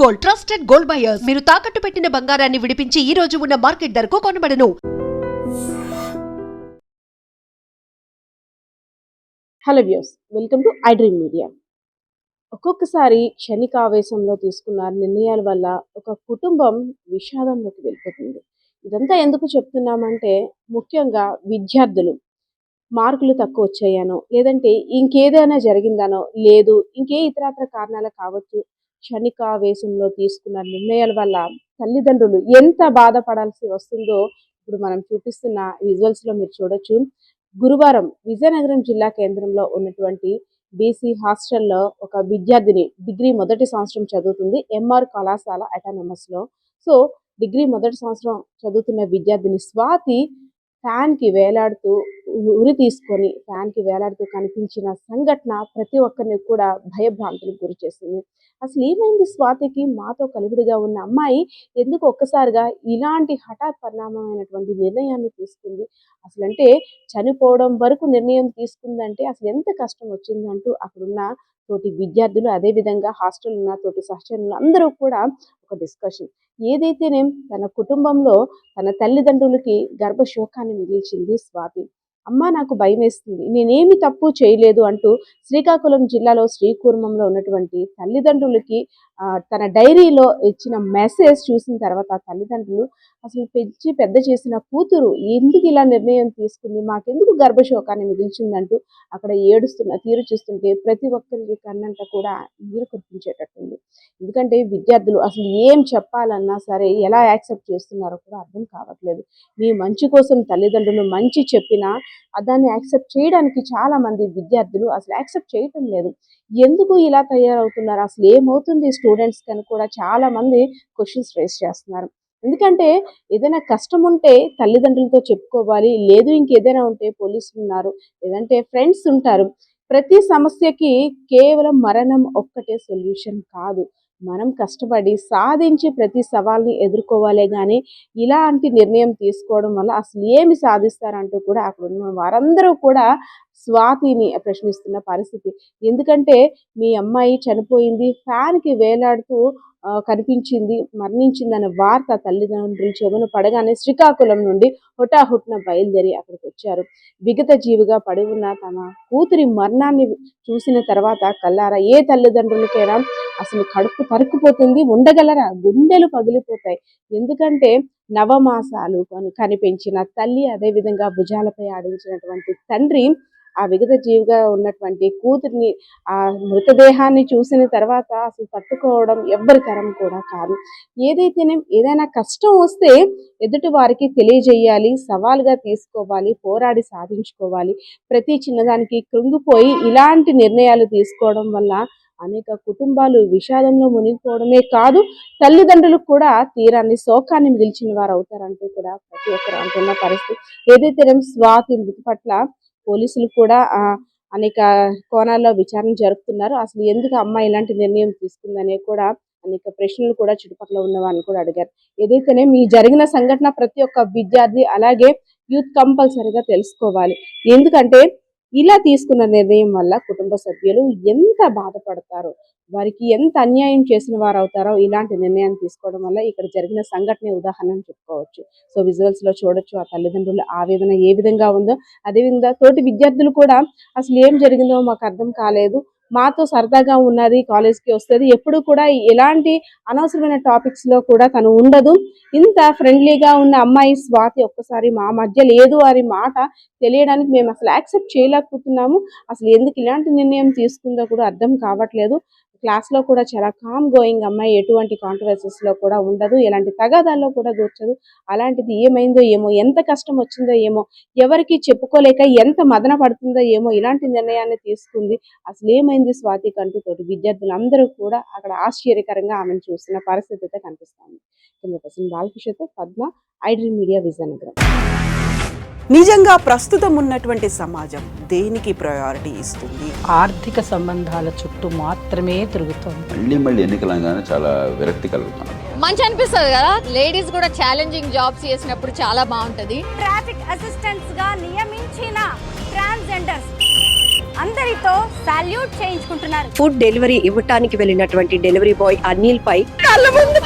Gold, trusted gold buyers. మీరు తాకట్టు పెట్టిన బంగారాన్ని విడిపించి ఈ రోజు ఉన్న మార్కెట్ ధరకు కొనబడను. Hello views, welcome to iDream Media. ఒక్కొక్కసారి క్షణికావేశంలో తీసుకున్న నిర్ణయాల వల్ల ఒక కుటుంబం విషాదంలోకి వెళ్ళిపోతుంది. ఇదంతా ఎందుకు చెప్తున్నామంటే, ముఖ్యంగా విద్యార్థులు మార్కులు తక్కువ వచ్చాయనో, లేదంటే ఇంకేదైనా జరిగిందనో, లేదు ఇంకే ఇతరత్ర కారణాలు కావచ్చు, క్షణికావేశంలో తీసుకున్న నిర్ణయాల వల్ల తల్లిదండ్రులు ఎంత బాధపడాల్సి వస్తుందో ఇప్పుడు మనం చూపిస్తున్న విజువల్స్లో మీరు చూడొచ్చు. గురువారం విజయనగరం జిల్లా కేంద్రంలో ఉన్నటువంటి బీసీ హాస్టల్లో ఒక విద్యార్థిని డిగ్రీ మొదటి సంవత్సరం చదువుతుంది, ఎంఆర్ కళాశాల అటానమస్లో. సో డిగ్రీ మొదటి సంవత్సరం చదువుతున్న విద్యార్థిని స్వాతి ఫ్యాన్కి వేలాడుతూ కనిపించిన సంఘటన ప్రతి ఒక్కరిని కూడా భయభ్రాంతులకు గురి చేసింది. అసలు ఏమైంది స్వాతికి? మాతో కలివిడిగా ఉన్న అమ్మాయి ఎందుకు ఒక్కసారిగా ఇలాంటి హఠాత్ పరిణామమైనటువంటి నిర్ణయాన్ని తీసుకుంది? అసలంటే చనిపోవడం వరకు నిర్ణయం తీసుకుందంటే అసలు ఎంత కష్టం వచ్చిందంటూ అక్కడున్న తోటి విద్యార్థులు, అదేవిధంగా హాస్టల్ ఉన్న తోటి సహచరులు అందరూ కూడా ఒక డిస్కషన్. ఏదైతేనేం తన కుటుంబంలో తన తల్లిదండ్రులకి గర్భశోకాన్ని మిగిల్చింది స్వాతి. అమ్మ, నాకు భయం వేస్తుంది, నేనేమి తప్పు చేయలేదు అంటూ శ్రీకాకుళం జిల్లాలో శ్రీకూర్మంలో ఉన్నటువంటి తల్లిదండ్రులకి తన డైరీలో ఇచ్చిన మెసేజ్ చూసిన తర్వాత తల్లిదండ్రులు అసలు పెంచి పెద్ద చేసిన కూతురు ఎందుకు ఇలా నిర్ణయం తీసుకుంది, మాకెందుకు గర్భశోకాన్ని మిగిల్చిందంటూ అక్కడ ఏడుస్తున్న తీరు చూస్తుంటే ప్రతి ఒక్కరికి కన్నంట కూడా నీరు కురిపించేటట్టుంది. ఎందుకంటే విద్యార్థులు అసలు ఏం చెప్పాలన్నా సరే ఎలా యాక్సెప్ట్ చేస్తున్నారో కూడా అర్థం కావట్లేదు. మీ మంచి కోసం తల్లిదండ్రులు మంచి చెప్పినా దాన్ని యాక్సెప్ట్ చేయడానికి చాలా మంది విద్యార్థులు అసలు యాక్సెప్ట్ చేయటం లేదు. ఎందుకు ఇలా తయారవుతున్నారు, అసలు ఏమవుతుంది స్టూడెంట్స్ కని కూడా చాలా మంది క్వశ్చన్స్ రేస్ చేస్తున్నారు. ఎందుకంటే ఏదైనా కష్టం ఉంటే తల్లిదండ్రులతో చెప్పుకోవాలి, లేదు ఇంకేదైనా ఉంటే పోలీసులు ఉన్నారు, లేదంటే ఫ్రెండ్స్ ఉంటారు. ప్రతి సమస్యకి కేవలం మరణం ఒక్కటే సొల్యూషన్ కాదు. మనం కష్టపడి సాధించి ప్రతి సవాల్ని ఎదుర్కోవాలే కానీ ఇలాంటి నిర్ణయం తీసుకోవడం వల్ల అసలు ఏమి సాధిస్తారంటూ కూడా అక్కడ ఉన్న వారందరూ కూడా స్వాతిని ప్రశ్నిస్తున్న పరిస్థితి. ఎందుకంటే మీ అమ్మాయి చనిపోయింది, ఫ్యాన్కి వేలాడుతూ కనిపించింది, మరణించిందనే వార్త తల్లిదండ్రులు చెవున పడగానే శ్రీకాకుళం నుండి హుటాహుట్న బయలుదేరి అక్కడికి వచ్చారు. విగత జీవిగా పడి ఉన్న తమ కూతురి మరణాన్ని చూసిన తర్వాత కల్లారా ఏ తల్లిదండ్రులకైనా అసలు కడుపు తరుక్కుపోతుంది, ఉండగలరా, గుండెలు పగిలిపోతాయి. ఎందుకంటే నవమాసాలు కనిపించిన తల్లి, అదేవిధంగా భుజాలపై ఆడించినటువంటి తండ్రి ఆ విగత జీవిగా ఉన్నటువంటి కూతురిని ఆ మృతదేహాన్ని చూసిన తర్వాత అసలు తట్టుకోవడం ఎవ్వరి తరం కూడా కాదు. ఏదైనా కష్టం వస్తే ఎదుటి వారికి తెలియజేయాలి, సవాలుగా తీసుకోవాలి, పోరాడి సాధించుకోవాలి. ప్రతి చిన్నదానికి కృంగిపోయి ఇలాంటి నిర్ణయాలు తీసుకోవడం వల్ల అనేక కుటుంబాలు విషాదంలో మునిగిపోవడమే కాదు, తల్లిదండ్రులకు కూడా తీరాన్ని శోకాన్ని మిగిల్చిన వారు అవుతారంటూ కూడా ప్రతి ఒక్కరు అంటున్న పరిస్థితి. ఏదైతేనే స్వాతి మృతి పట్ల పోలీసులు కూడా అనేక కోణాల్లో విచారణ జరుపుతున్నారు. అసలు ఎందుకు అమ్మాయి ఇలాంటి నిర్ణయం తీసుకుందనే కూడా అనేక ప్రశ్నలు కూడా చుట్టుపక్కల ఉన్న వాళ్ళని కూడా అడిగారు. ఏదైతేనే మీ జరిగిన సంఘటన ప్రతి ఒక్క విద్యార్థి అలాగే యూత్ కంపల్సరీగా తెలుసుకోవాలి. ఎందుకంటే ఇలా తీసుకున్న నిర్ణయం వల్ల కుటుంబ సభ్యులు ఎంత బాధపడతారో, వారికి ఎంత అన్యాయం చేసిన వారు అవుతారో ఇలాంటి నిర్ణయాన్ని తీసుకోవడం వల్ల ఇక్కడ జరిగిన సంఘటన ఉదాహరణ చెప్పుకోవచ్చు. సో విజువల్స్ లో చూడొచ్చు ఆ తల్లిదండ్రుల ఆవేదన ఏ విధంగా ఉందో. అదేవిధంగా తోటి విద్యార్థులు కూడా అసలు ఏం జరిగిందో మాకు అర్థం కాలేదు, మాతో సరదాగా ఉన్నది, కాలేజ్కి వస్తుంది, ఎప్పుడు కూడా ఎలాంటి అనవసరమైన టాపిక్స్ లో కూడా తను ఉండదు. ఇంత ఫ్రెండ్లీగా ఉన్న అమ్మాయి స్వాతి ఒక్కసారి మా మధ్య లేదు అని మాట తెలియడానికి మేము అసలు యాక్సెప్ట్ చేయలేకపోతున్నాము. అసలు ఎందుకు ఇలాంటి నిర్ణయం తీసుకుందో కూడా అర్థం కావట్లేదు. క్లాస్లో కూడా చాలా కామ్ గోయింగ్ అమ్మాయి, ఎటువంటి కాంట్రవర్సీస్లో కూడా ఉండదు, ఎలాంటి తగాదాల్లో కూడా దూర్చదు. అలాంటిది ఏమైందో ఏమో, ఎంత కష్టం వచ్చిందో ఏమో, ఎవరికి చెప్పుకోలేక ఎంత మదన పడుతుందో ఏమో ఇలాంటి నిర్ణయాన్ని తీసుకుంది. అసలు ఏమైంది స్వాతికి అంటూ తోటి విద్యార్థులందరూ కూడా అక్కడ ఆశ్చర్యకరంగా ఆమెను చూస్తున్న పరిస్థితి అయితే కనిపిస్తుంది. బాలకిషోర్తో Padma, iDream Media, Vizianagaram. నిజంగా ప్రస్తుతం ఉన్నటువంటి సమాజం దేనికి ప్రయారిటీ ఇస్తుంది? ఆర్థిక సంబంధాల చుట్టూ మాత్రమే తిరుగుతుంది. మళ్ళీ ఎన్నికలంగానే చాలా విరక్తి కలుగుతున్నాం. మంచి అనిపిస్తుంది కదా, లేడీస్ కూడా ఛాలెంజింగ్ జాబ్స్ చేసినప్పుడు చాలా బాగుంటది. ట్రాఫిక్ అసిస్టెంట్స్ గా నియమించిన ట్రాన్స్జెండర్స్ అందరితో సాల్యూట్ చేయించుకుంటున్నారు. ఫుడ్ డెలివరీ ఇవ్వటానికి వెళ్ళినటువంటి డెలివరీ బాయ్ అనిల్ పై కళ్ళ ముందు